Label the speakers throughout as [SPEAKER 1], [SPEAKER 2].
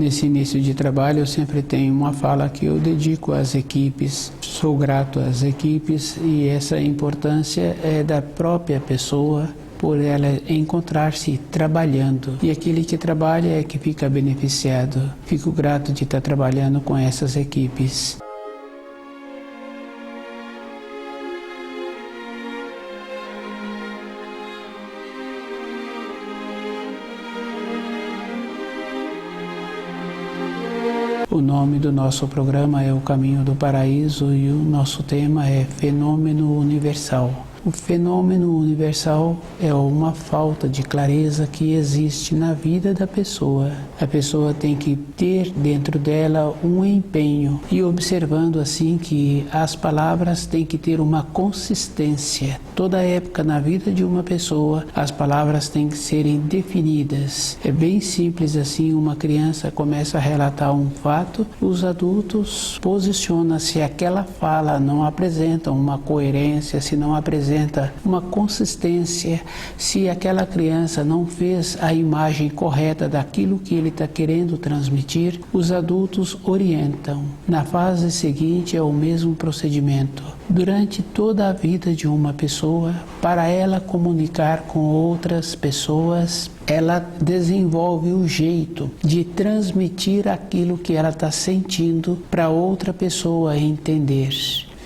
[SPEAKER 1] Nesse início de trabalho eu sempre tenho uma fala que eu dedico às equipes. Sou grato às equipes e essa importância é da própria pessoa, por ela encontrar-se trabalhando. E aquele que trabalha é que fica beneficiado. Fico grato de estar trabalhando com essas equipes. O nome do nosso programa é O Caminho do Paraíso e o nosso tema é Fenômeno Universal. O fenômeno universal é uma falta de clareza que existe na vida da pessoa. A pessoa tem que ter dentro dela um empenho e observando assim que as palavras têm que ter uma consistência. Toda época na vida de uma pessoa, as palavras têm que serem definidas. É bem simples assim, uma criança começa a relatar um fato, os adultos posicionam se aquela fala não apresenta uma coerência, se não apresenta uma consistência, se aquela criança não fez a imagem correta daquilo que ele está querendo transmitir, os adultos orientam. Na fase seguinte é o mesmo procedimento. Durante toda a vida de uma pessoa, para ela comunicar com outras pessoas, ela desenvolve o jeito de transmitir aquilo que ela está sentindo para outra pessoa entender.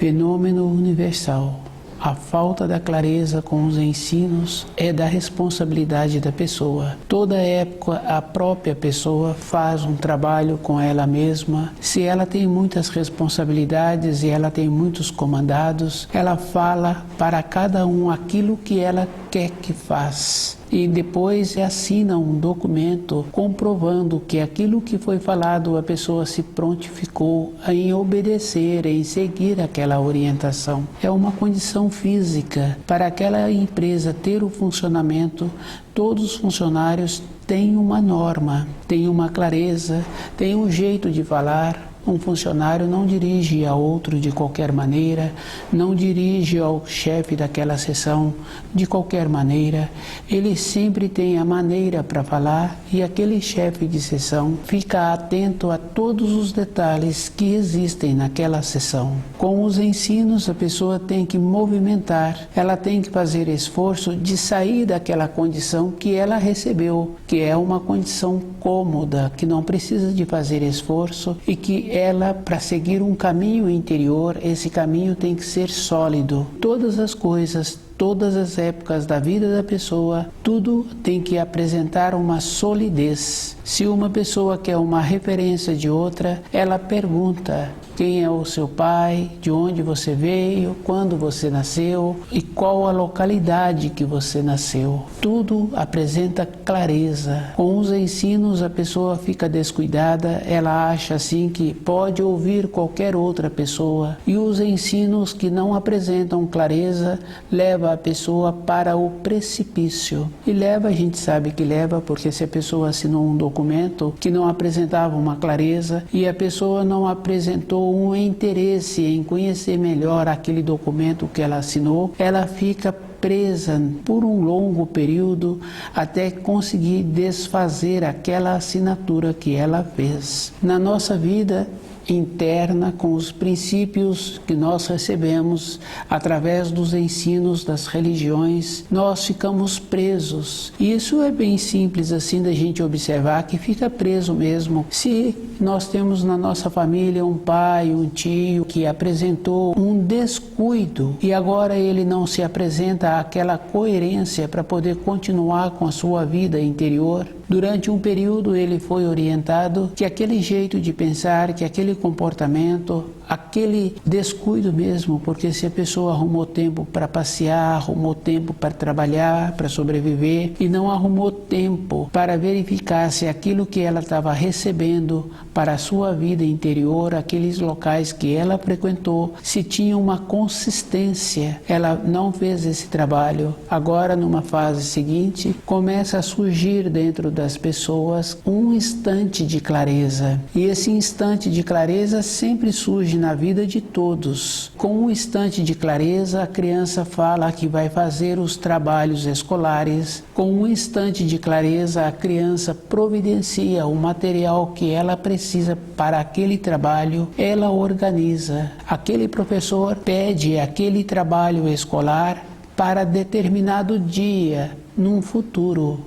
[SPEAKER 1] Fenômeno universal. A falta da clareza com os ensinos é da responsabilidade da pessoa. Toda época a própria pessoa faz um trabalho com ela mesma. Se ela tem muitas responsabilidades e ela tem muitos comandados, ela fala para cada um aquilo que ela quer que faça. E depois assina um documento comprovando que aquilo que foi falado a pessoa se prontificou em obedecer, em seguir aquela orientação. É uma condição física para aquela empresa ter o funcionamento. Todos os funcionários têm uma norma, têm uma clareza, têm um jeito de falar. Um funcionário não dirige a outro de qualquer maneira, não dirige ao chefe daquela seção de qualquer maneira. Ele sempre tem a maneira para falar e aquele chefe de seção fica atento a todos os detalhes que existem naquela seção. Com os ensinos, a pessoa tem que movimentar, ela tem que fazer esforço de sair daquela condição que ela recebeu, que é uma condição cômoda, que não precisa de fazer esforço e que ela, para seguir um caminho interior, esse caminho tem que ser sólido. Todas as coisas, todas as épocas da vida da pessoa, tudo tem que apresentar uma solidez. Se uma pessoa quer uma referência de outra, ela pergunta quem é o seu pai, de onde você veio, quando você nasceu e qual a localidade que você nasceu. Tudo apresenta clareza. Com os ensinos a pessoa fica descuidada, ela acha assim que pode ouvir qualquer outra pessoa e os ensinos que não apresentam clareza levam a pessoa para o precipício. E leva, a gente sabe que leva, porque se a pessoa assinou um documento que não apresentava uma clareza e a pessoa não apresentou um interesse em conhecer melhor aquele documento que ela assinou, ela fica presa por um longo período até conseguir desfazer aquela assinatura que ela fez. Na nossa vida interna, com os princípios que nós recebemos através dos ensinos das religiões, nós ficamos presos. E isso é bem simples assim da gente observar, que fica preso mesmo. Se nós temos na nossa família um pai, um tio que apresentou um descuido e agora ele não se apresenta aquela coerência para poder continuar com a sua vida interior, durante um período ele foi orientado que aquele jeito de pensar, que aquele comportamento, aquele descuido mesmo, porque se a pessoa arrumou tempo para passear, arrumou tempo para trabalhar, para sobreviver e não arrumou tempo para verificar se aquilo que ela estava recebendo para a sua vida interior, aqueles locais que ela frequentou, se tinha uma consistência, ela não fez esse trabalho. Agora, numa fase seguinte, começa a surgir dentro das pessoas um instante de clareza. E esse instante de clareza sempre surge surge na vida de todos. Com um instante de clareza, a criança fala que vai fazer os trabalhos escolares. Com um instante de clareza, a criança providencia o material que ela precisa para aquele trabalho. Ela organiza. Aquele professor pede aquele trabalho escolar para determinado dia, num futuro.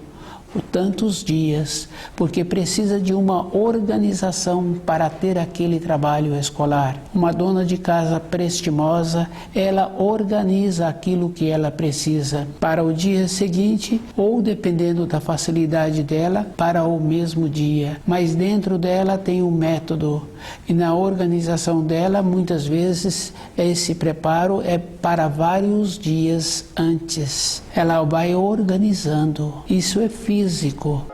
[SPEAKER 1] Tantos dias, porque precisa de uma organização para ter aquele trabalho escolar. Uma dona de casa prestimosa, ela organiza aquilo que ela precisa para o dia seguinte ou, dependendo da facilidade dela, para o mesmo dia. Mas dentro dela tem um método e na organização dela, muitas vezes, esse preparo é para vários dias antes. Ela vai organizando. Isso é físico.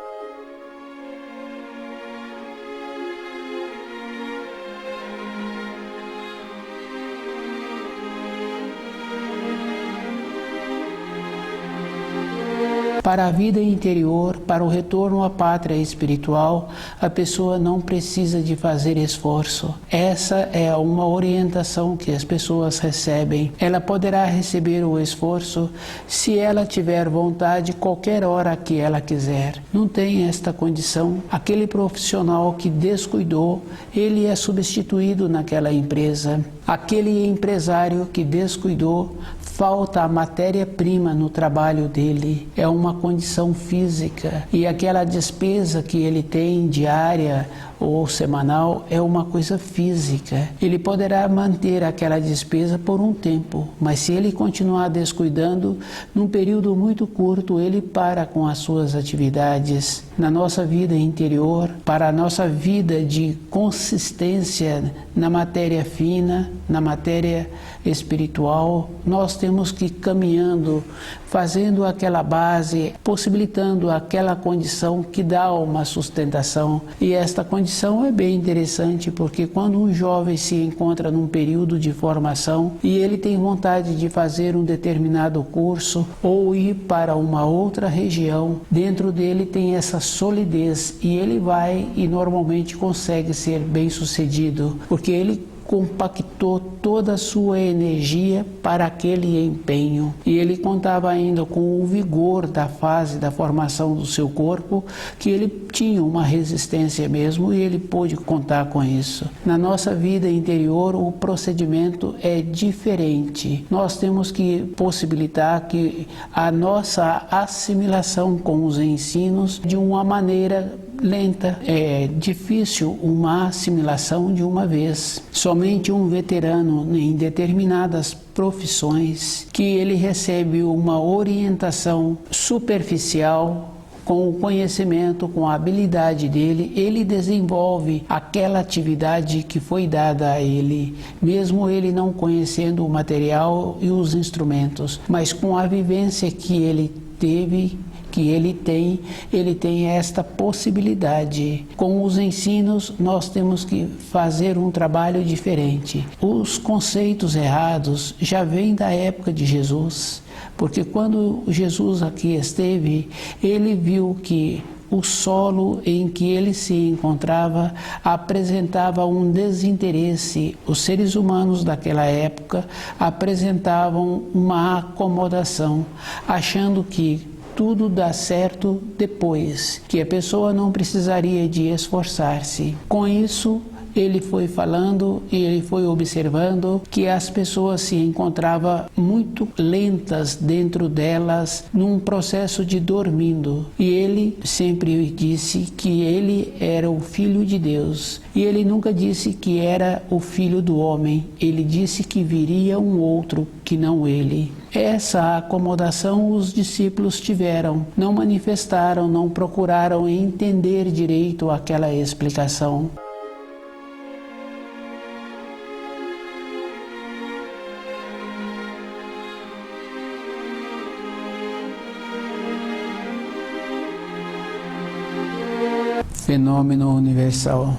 [SPEAKER 1] Para a vida interior, para o retorno à pátria espiritual, a pessoa não precisa de fazer esforço. Essa é uma orientação que as pessoas recebem. Ela poderá receber o esforço se ela tiver vontade qualquer hora que ela quiser. Não tem esta condição. Aquele profissional que descuidou, ele é substituído naquela empresa. Aquele empresário que descuidou, falta a matéria-prima no trabalho dele, é uma condição física. E aquela despesa que ele tem diária ou semanal é uma coisa física. Ele poderá manter aquela despesa por um tempo, mas se ele continuar descuidando, num período muito curto, ele para com as suas atividades. Na nossa vida interior, para a nossa vida de consistência na matéria fina, na matéria espiritual, nós temos que ir caminhando, fazendo aquela base, possibilitando aquela condição que dá uma sustentação. E esta condição é bem interessante, porque quando um jovem se encontra num período de formação e ele tem vontade de fazer um determinado curso ou ir para uma outra região, dentro dele tem essa solidez e ele vai e normalmente consegue ser bem-sucedido, porque ele compactou toda a sua energia para aquele empenho. E ele contava ainda com o vigor da fase da formação do seu corpo, que ele tinha uma resistência mesmo e ele pôde contar com isso. Na nossa vida interior, o procedimento é diferente. Nós temos que possibilitar que a nossa assimilação com os ensinos de uma maneira lenta. É difícil uma assimilação de uma vez. Somente um veterano em determinadas profissões que ele recebe uma orientação superficial, com o conhecimento, com a habilidade dele, ele desenvolve aquela atividade que foi dada a ele, mesmo ele não conhecendo o material e os instrumentos, mas com a vivência que ele teve, que ele tem esta possibilidade. Com os ensinos, nós temos que fazer um trabalho diferente. Os conceitos errados já vêm da época de Jesus, porque quando Jesus aqui esteve, ele viu que o solo em que ele se encontrava apresentava um desinteresse. Os seres humanos daquela época apresentavam uma acomodação, achando que tudo dá certo depois, que a pessoa não precisaria de esforçar-se. Com isso, ele foi falando e ele foi observando que as pessoas se encontravam muito lentas dentro delas, num processo de dormindo. E ele sempre disse que ele era o Filho de Deus. E ele nunca disse que era o Filho do homem. Ele disse que viria um outro que não ele. Essa acomodação os discípulos tiveram, não manifestaram, não procuraram entender direito aquela explicação. Fenômeno universal.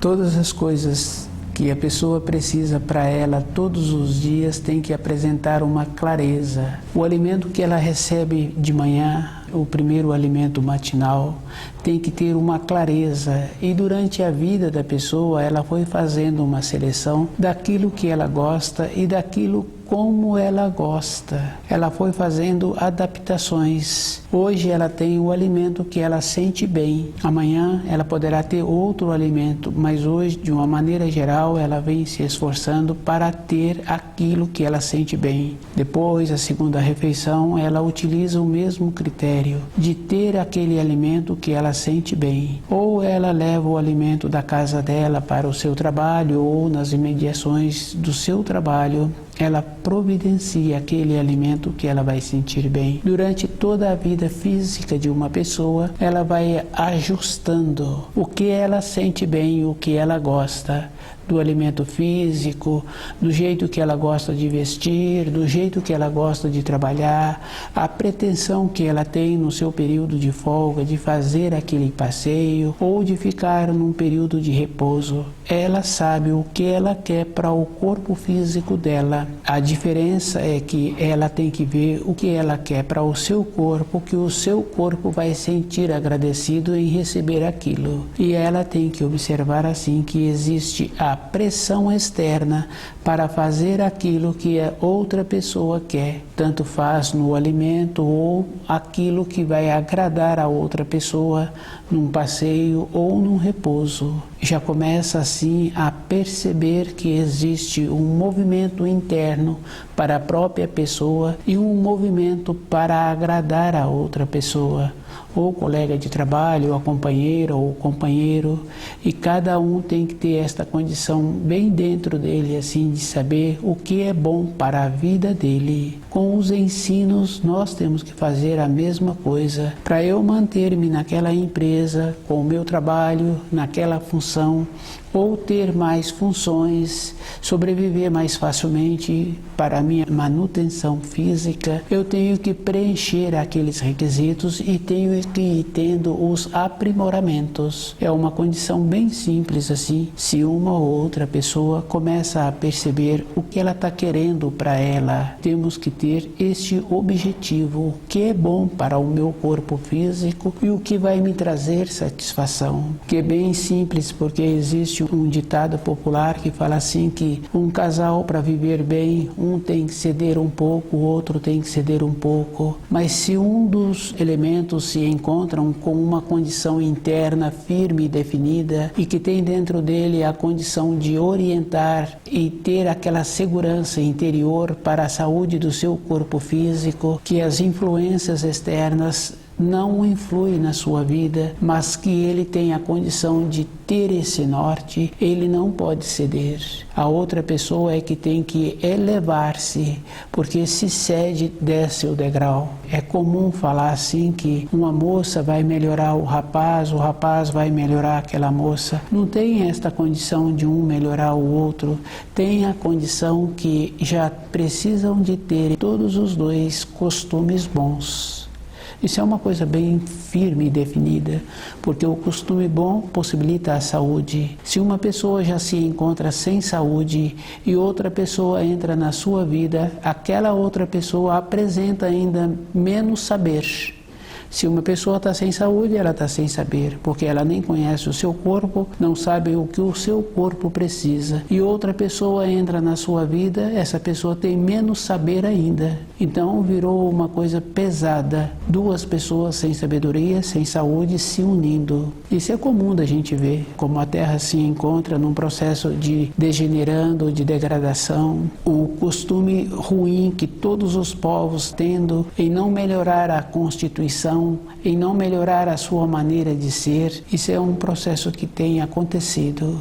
[SPEAKER 1] Todas as coisas que a pessoa precisa para ela todos os dias tem que apresentar uma clareza. O alimento que ela recebe de manhã, o primeiro alimento matinal, tem que ter uma clareza, e durante a vida da pessoa ela foi fazendo uma seleção daquilo que ela gosta e daquilo como ela gosta. Ela foi fazendo adaptações. Hoje ela tem o alimento que ela sente bem. Amanhã ela poderá ter outro alimento, mas hoje, de uma maneira geral, ela vem se esforçando para ter aquilo que ela sente bem. Depois, a segunda refeição, ela utiliza o mesmo critério de ter aquele alimento que ela sente bem. Ou ela leva o alimento da casa dela para o seu trabalho, ou nas imediações do seu trabalho, ela providencia aquele alimento que ela vai sentir bem. Durante toda a vida física de uma pessoa, ela vai ajustando o que ela sente bem, o que ela gosta do alimento físico, do jeito que ela gosta de vestir, do jeito que ela gosta de trabalhar, a pretensão que ela tem no seu período de folga de fazer aquele passeio ou de ficar num período de repouso. Ela sabe o que ela quer para o corpo físico dela. A diferença é que ela tem que ver o que ela quer para o seu corpo, que o seu corpo vai sentir agradecido em receber aquilo. E ela tem que observar assim que existe a pressão externa para fazer aquilo que a outra pessoa quer, tanto faz no alimento ou aquilo que vai agradar a outra pessoa num passeio ou num repouso. Já começa assim a perceber que existe um movimento interno para a própria pessoa e um movimento para agradar a outra pessoa, ou colega de trabalho, ou a companheira ou companheiro, e cada um tem que ter esta condição bem dentro dele, assim, de saber o que é bom para a vida dele. Com os ensinos, nós temos que fazer a mesma coisa. Para eu manter-me naquela empresa, com o meu trabalho, naquela função, ou ter mais funções, sobreviver mais facilmente para a minha manutenção física, eu tenho que preencher aqueles requisitos e tenho que ir tendo os aprimoramentos. É uma condição bem simples assim, se uma ou outra pessoa começa a perceber o que ela está querendo para ela. Temos que ter este objetivo, o que é bom para o meu corpo físico e o que vai me trazer satisfação. Que é bem simples, porque existe um ditado popular que fala assim que um casal, para viver bem, um tem que ceder um pouco, o outro tem que ceder um pouco. Mas se um dos elementos se encontram com uma condição interna firme e definida e que tem dentro dele a condição de orientar e ter aquela segurança interior para a saúde do seu corpo físico, que as influências externas não influi na sua vida, mas que ele tem a condição de ter esse norte, ele não pode ceder. A outra pessoa é que tem que elevar-se, porque se cede, desce o degrau. É comum falar assim que uma moça vai melhorar o rapaz vai melhorar aquela moça. Não tem esta condição de um melhorar o outro, tem a condição que já precisam de ter todos os dois costumes bons. Isso é uma coisa bem firme e definida, porque o costume bom possibilita a saúde. Se uma pessoa já se encontra sem saúde e outra pessoa entra na sua vida, aquela outra pessoa apresenta ainda menos saber. Se uma pessoa está sem saúde, ela está sem saber, porque ela nem conhece o seu corpo, não sabe o que o seu corpo precisa. E outra pessoa entra na sua vida, essa pessoa tem menos saber ainda. Então virou uma coisa pesada, duas pessoas sem sabedoria, sem saúde, se unindo. Isso é comum da gente ver, como a Terra se encontra num processo de degenerando, de degradação, o costume ruim que todos os povos tendo em não melhorar a constituição, em não melhorar a sua maneira de ser. Isso é um processo que tem acontecido.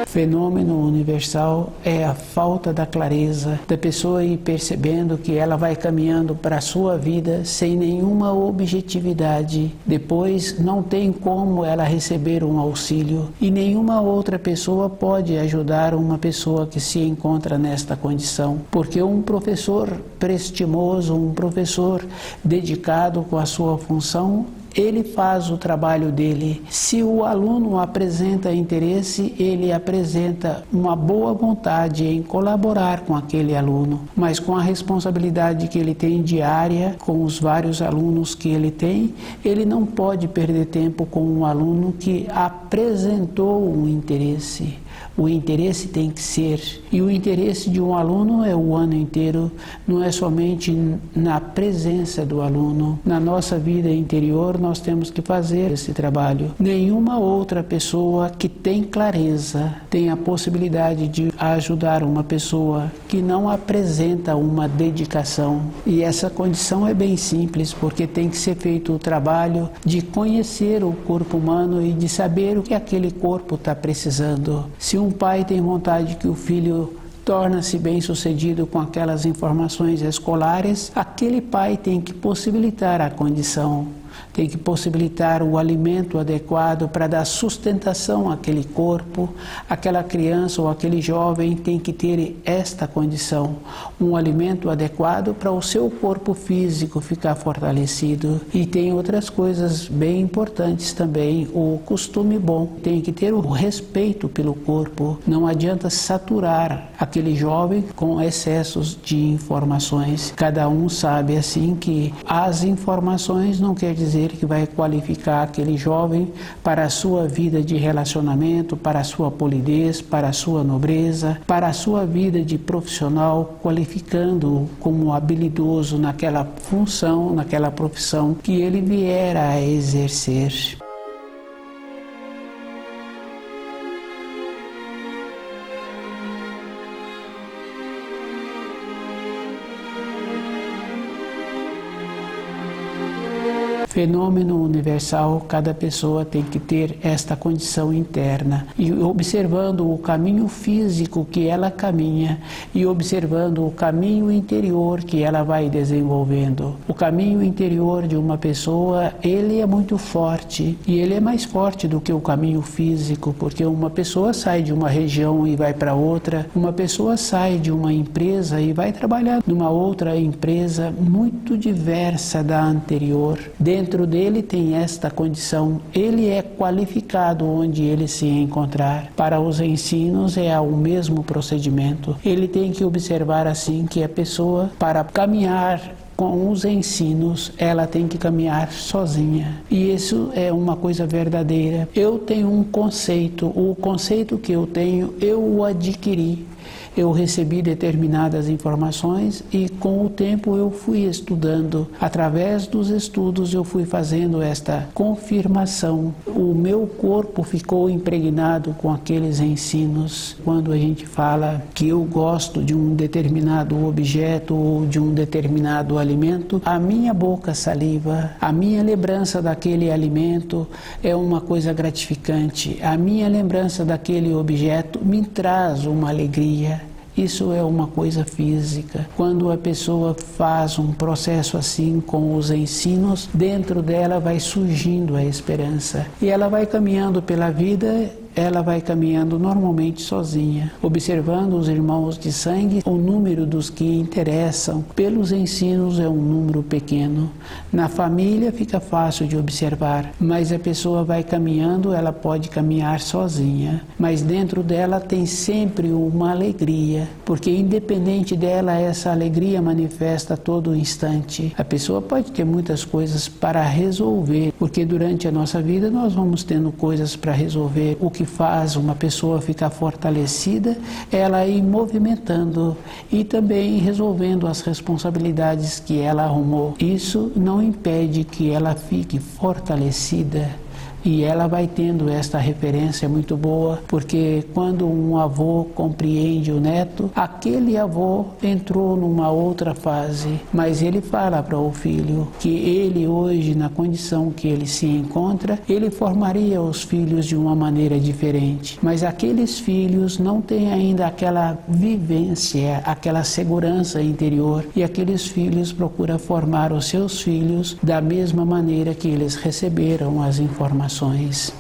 [SPEAKER 1] Fenômeno universal é a falta da clareza da pessoa ir percebendo que ela vai caminhando para a sua vida sem nenhuma objetividade. Depois não tem como ela receber um auxílio e nenhuma outra pessoa pode ajudar uma pessoa que se encontra nesta condição, porque um professor prestimoso, um professor dedicado com a sua função, ele faz o trabalho dele. Se o aluno apresenta interesse, ele apresenta uma boa vontade em colaborar com aquele aluno, mas com a responsabilidade que ele tem diária, com os vários alunos que ele tem, ele não pode perder tempo com um aluno que apresentou um interesse. O interesse tem que ser, e o interesse de um aluno é o ano inteiro, não é somente na presença do aluno. Na nossa vida interior nós temos que fazer esse trabalho. Nenhuma outra pessoa que tem clareza tem a possibilidade de ajudar uma pessoa que não apresenta uma dedicação. E essa condição é bem simples, porque tem que ser feito o trabalho de conhecer o corpo humano e de saber o que aquele corpo está precisando. Se um pai tem vontade que o filho torne-se bem-sucedido com aquelas informações escolares, aquele pai tem que possibilitar a condição, tem que possibilitar o alimento adequado para dar sustentação àquele corpo. Aquela criança ou aquele jovem tem que ter esta condição, um alimento adequado para o seu corpo físico ficar fortalecido. E tem outras coisas bem importantes também, o costume bom, tem que ter o respeito pelo corpo. Não adianta saturar aquele jovem com excessos de informações. Cada um sabe assim que as informações não quer dizer que vai qualificar aquele jovem para a sua vida de relacionamento, para a sua polidez, para a sua nobreza, para a sua vida de profissional, qualificando-o como habilidoso naquela função, naquela profissão que ele vier a exercer. Fenômeno universal, cada pessoa tem que ter esta condição interna e observando o caminho físico que ela caminha e observando o caminho interior que ela vai desenvolvendo. O caminho interior de uma pessoa, ele é muito forte e ele é mais forte do que o caminho físico, porque uma pessoa sai de uma região e vai para outra, uma pessoa sai de uma empresa e vai trabalhar numa outra empresa muito diversa da anterior. Dentro dele tem esta condição, ele é qualificado onde ele se encontrar. Para os ensinos é o mesmo procedimento. Ele tem que observar assim que a pessoa, para caminhar com os ensinos, ela tem que caminhar sozinha. E isso é uma coisa verdadeira. Eu tenho um conceito, o conceito que eu tenho, eu o adquiri. Eu recebi determinadas informações e com o tempo eu fui estudando. Através dos estudos eu fui fazendo esta confirmação. O meu corpo ficou impregnado com aqueles ensinos. Quando a gente fala que eu gosto de um determinado objeto ou de um determinado alimento, a minha boca saliva, a minha lembrança daquele alimento é uma coisa gratificante. A minha lembrança daquele objeto me traz uma alegria. Isso é uma coisa física. Quando a pessoa faz um processo assim com os ensinos, dentro dela vai surgindo a esperança. E ela vai caminhando pela vida, ela vai caminhando normalmente sozinha, observando os irmãos de sangue. O número dos que interessam pelos ensinos é um número pequeno. Na família fica fácil de observar, mas a pessoa vai caminhando, ela pode caminhar sozinha, mas dentro dela tem sempre uma alegria, porque independente dela, essa alegria manifesta a todo instante. A pessoa pode ter muitas coisas para resolver, porque durante a nossa vida nós vamos tendo coisas para resolver. O que faz uma pessoa ficar fortalecida, ela ir movimentando e também resolvendo as responsabilidades que ela arrumou. Isso não impede que ela fique fortalecida, E ela vai tendo esta referência muito boa, porque quando um avô compreende o neto, aquele avô entrou numa outra fase, mas ele fala para o filho que ele hoje, na condição que ele se encontra, ele formaria os filhos de uma maneira diferente, mas aqueles filhos não têm ainda aquela vivência, aquela segurança interior, e aqueles filhos procuram formar os seus filhos da mesma maneira que eles receberam as informações.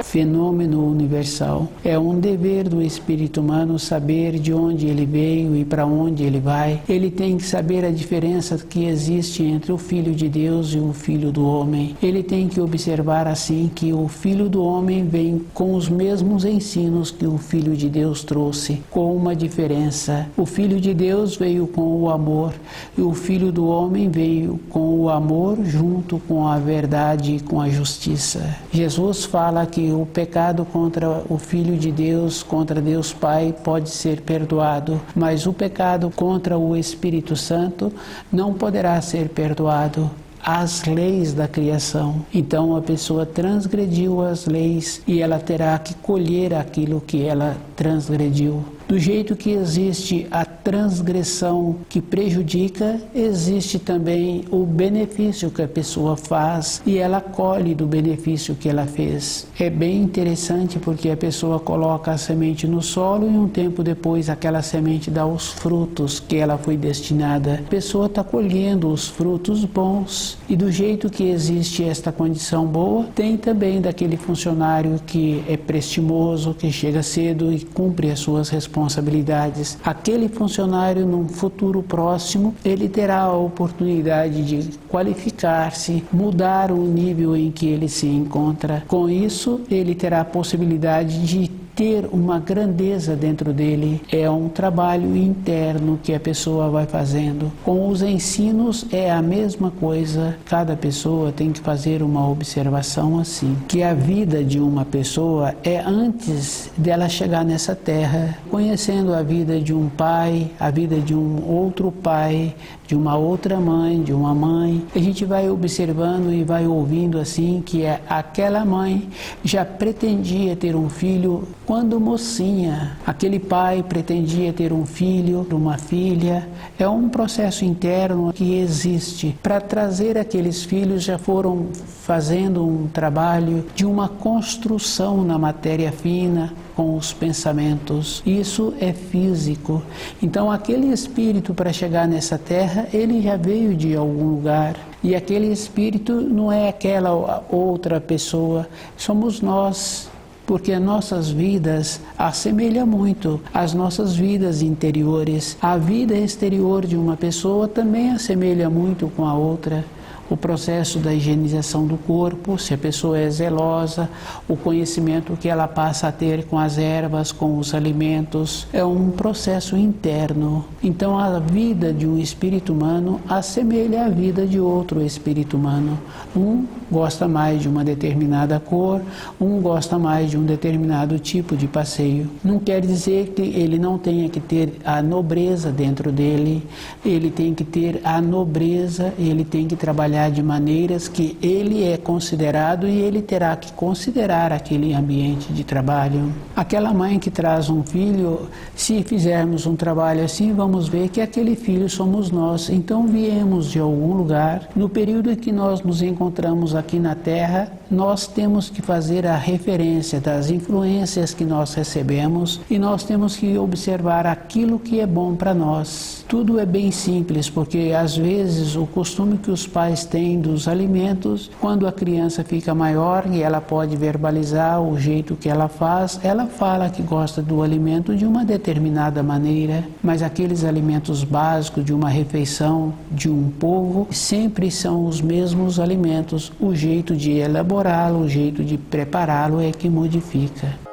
[SPEAKER 1] Fenômeno universal. É um dever do espírito humano saber de onde ele veio e para onde ele vai. Ele tem que saber a diferença que existe entre o Filho de Deus e o Filho do Homem. Ele tem que observar assim que o Filho do Homem vem com os mesmos ensinos que o Filho de Deus trouxe, com uma diferença. O Filho de Deus veio com o amor e o Filho do Homem veio com o amor junto com a verdade e com a justiça. Jesus fala que o pecado contra o Filho de Deus, contra Deus Pai, pode ser perdoado, mas o pecado contra o Espírito Santo não poderá ser perdoado. As leis da criação. Então a pessoa transgrediu as leis e ela terá que colher aquilo que ela transgrediu. Do jeito que existe a transgressão que prejudica, existe também o benefício que a pessoa faz e ela colhe do benefício que ela fez. É bem interessante porque a pessoa coloca a semente no solo e um tempo depois aquela semente dá os frutos que ela foi destinada. A pessoa está colhendo os frutos bons e do jeito que existe esta condição boa, tem também daquele funcionário que é prestimoso, que chega cedo e cumpre as suas responsabilidades. Aquele funcionário, num futuro próximo, ele terá a oportunidade de qualificar-se, mudar o nível em que ele se encontra. Com isso, ele terá a possibilidade de ter uma grandeza dentro dele. É um trabalho interno que a pessoa vai fazendo. Com os ensinos é a mesma coisa. Cada pessoa tem que fazer uma observação assim, que a vida de uma pessoa é antes dela chegar nessa terra, conhecendo a vida de um pai, a vida de um outro pai, de uma outra mãe, de uma mãe. A gente vai observando e vai ouvindo assim que aquela mãe já pretendia ter um filho quando mocinha. Aquele pai pretendia ter um filho, uma filha. É um processo interno que existe. Para trazer aqueles filhos já foram fazendo um trabalho de uma construção na matéria fina, com os pensamentos. Isso é físico. Então aquele espírito, para chegar nessa terra, ele já veio de algum lugar. E aquele espírito não é aquela outra pessoa, somos nós. Porque nossas vidas assemelham muito às nossas vidas interiores. A vida exterior de uma pessoa também assemelha muito com a outra. O processo da higienização do corpo, se a pessoa é zelosa, o conhecimento que ela passa a ter com as ervas, com os alimentos, é um processo interno. Então a vida de um espírito humano assemelha à vida de outro espírito humano. Um gosta mais de uma determinada cor, um gosta mais de um determinado tipo de passeio. Não quer dizer que ele não tenha que ter a nobreza dentro dele, ele tem que ter a nobreza, ele tem que trabalhar de maneiras que ele é considerado e ele terá que considerar aquele ambiente de trabalho. Aquela mãe que traz um filho, se fizermos um trabalho assim, vamos ver que aquele filho somos nós. Então viemos de algum lugar. No período em que nós nos encontramos aqui na Terra, nós temos que fazer a referência das influências que nós recebemos e nós temos que observar aquilo que é bom para nós. Tudo é bem simples, porque às vezes o costume que os pais têm dos alimentos, quando a criança fica maior e ela pode verbalizar o jeito que ela faz, ela fala que gosta do alimento de uma determinada maneira, mas aqueles alimentos básicos de uma refeição de um povo sempre são os mesmos alimentos. O jeito de elaborá-lo, o jeito de prepará-lo é que modifica.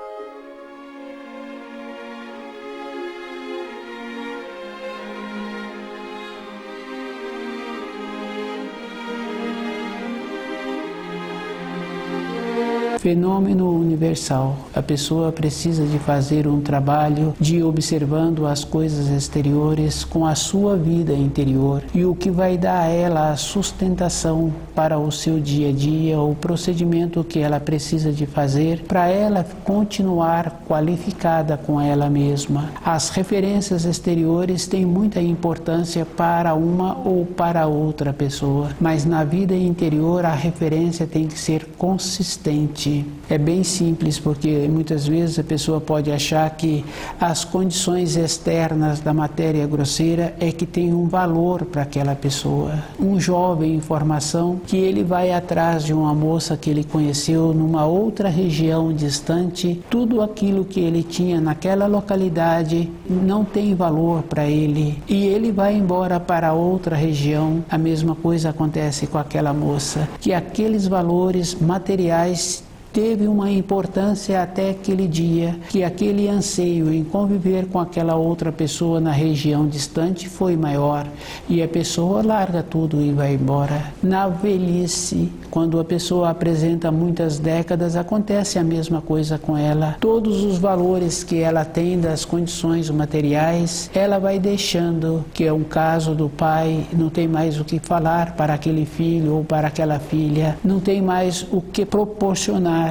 [SPEAKER 1] Fenômeno universal. A pessoa precisa de fazer um trabalho de observando as coisas exteriores com a sua vida interior e o que vai dar a ela a sustentação para o seu dia a dia, o procedimento que ela precisa de fazer para ela continuar qualificada com ela mesma. As referências exteriores têm muita importância para uma ou para outra pessoa, mas na vida interior a referência tem que ser consistente. É bem simples, porque muitas vezes a pessoa pode achar que as condições externas da matéria grosseira é que tem um valor para aquela pessoa. Um jovem em formação que ele vai atrás de uma moça que ele conheceu numa outra região distante, tudo aquilo que ele tinha naquela localidade não tem valor para ele e ele vai embora para outra região. A mesma coisa acontece com aquela moça, que aqueles valores materiais teve uma importância até aquele dia, que aquele anseio em conviver com aquela outra pessoa na região distante foi maior e a pessoa larga tudo e vai embora. Na velhice, quando a pessoa apresenta muitas décadas, acontece a mesma coisa com ela. Todos os valores que ela tem das condições materiais, ela vai deixando, que é um caso do pai, não tem mais o que falar para aquele filho ou para aquela filha, não tem mais o que proporcionar.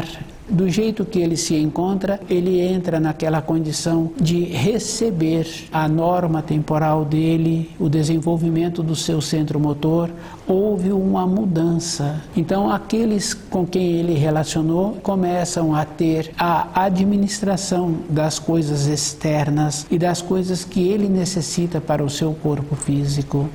[SPEAKER 1] Do jeito que ele se encontra, ele entra naquela condição de receber a norma temporal dele, o desenvolvimento do seu centro motor, houve uma mudança. Então, aqueles com quem ele relacionou começam a ter a administração das coisas externas e das coisas que ele necessita para o seu corpo físico.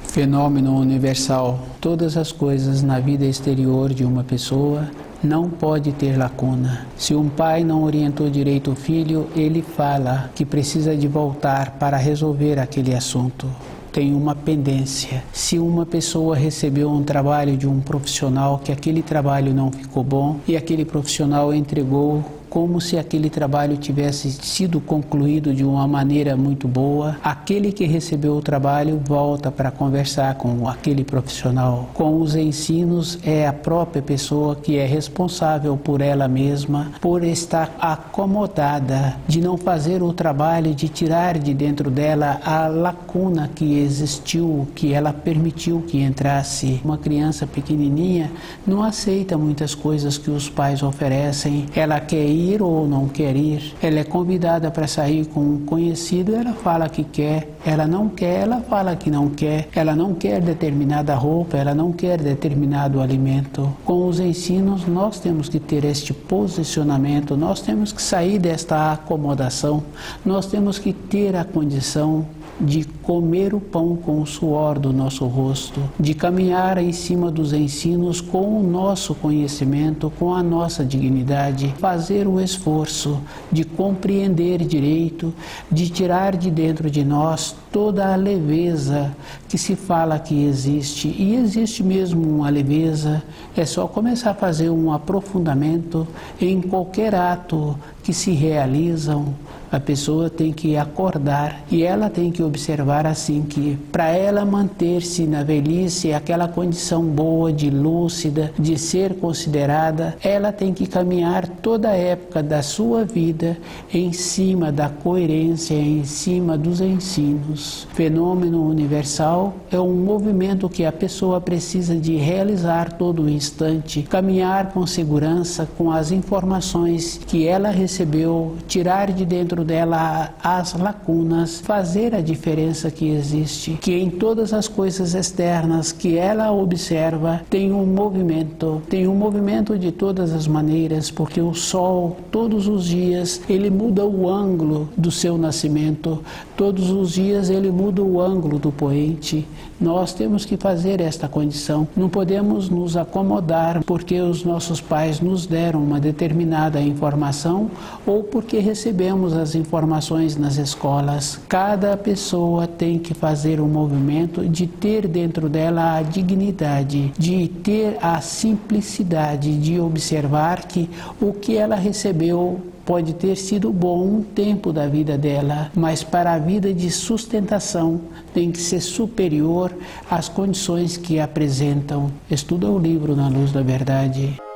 [SPEAKER 1] Fenômeno universal. Todas as coisas na vida exterior de uma pessoa não pode ter lacuna. Se um pai não orientou direito o filho, ele fala que precisa de voltar para resolver aquele assunto. Tem uma pendência. Se uma pessoa recebeu um trabalho de um profissional que aquele trabalho não ficou bom e aquele profissional entregou como se aquele trabalho tivesse sido concluído de uma maneira muito boa, aquele que recebeu o trabalho volta para conversar com aquele profissional. Com os ensinos, é a própria pessoa que é responsável por ela mesma, por estar acomodada, de não fazer o trabalho de tirar de dentro dela a lacuna que existiu, que ela permitiu que entrasse. Uma criança pequenininha não aceita muitas coisas que os pais oferecem, ela quer ir ou não quer ir, ela é convidada para sair com um conhecido, ela fala que quer, ela não quer, ela fala que não quer, ela não quer determinada roupa, ela não quer determinado alimento. Com os ensinos nós temos que ter este posicionamento, nós temos que sair desta acomodação, nós temos que ter a condição de comer o pão com o suor do nosso rosto, de caminhar em cima dos ensinos com o nosso conhecimento, com a nossa dignidade, fazer o esforço de compreender direito, de tirar de dentro de nós toda a leveza que se fala que existe, e existe mesmo uma leveza, é só começar a fazer um aprofundamento em qualquer ato que se realizam. A pessoa tem que acordar e ela tem que observar assim que para ela manter-se na velhice, aquela condição boa de lúcida, de ser considerada, ela tem que caminhar toda a época da sua vida em cima da coerência, em cima dos ensinos. Fenômeno universal é um movimento que a pessoa precisa de realizar todo o instante, caminhar com segurança com as informações que ela recebeu, tirar de dentro dela as lacunas, fazer a diferença que existe, que em todas as coisas externas que ela observa tem um movimento de todas as maneiras, porque o sol todos os dias ele muda o ângulo do seu nascimento, todos os dias ele muda o ângulo do poente. Nós temos que fazer esta condição, não podemos nos acomodar porque os nossos pais nos deram uma determinada informação ou porque recebemos as informações nas escolas. Cada pessoa tem que fazer um movimento de ter dentro dela a dignidade, de ter a simplicidade de observar que o que ela recebeu pode ter sido bom um tempo da vida dela, mas para a vida de sustentação tem que ser superior às condições que apresentam. Estuda o livro Na Luz da Verdade.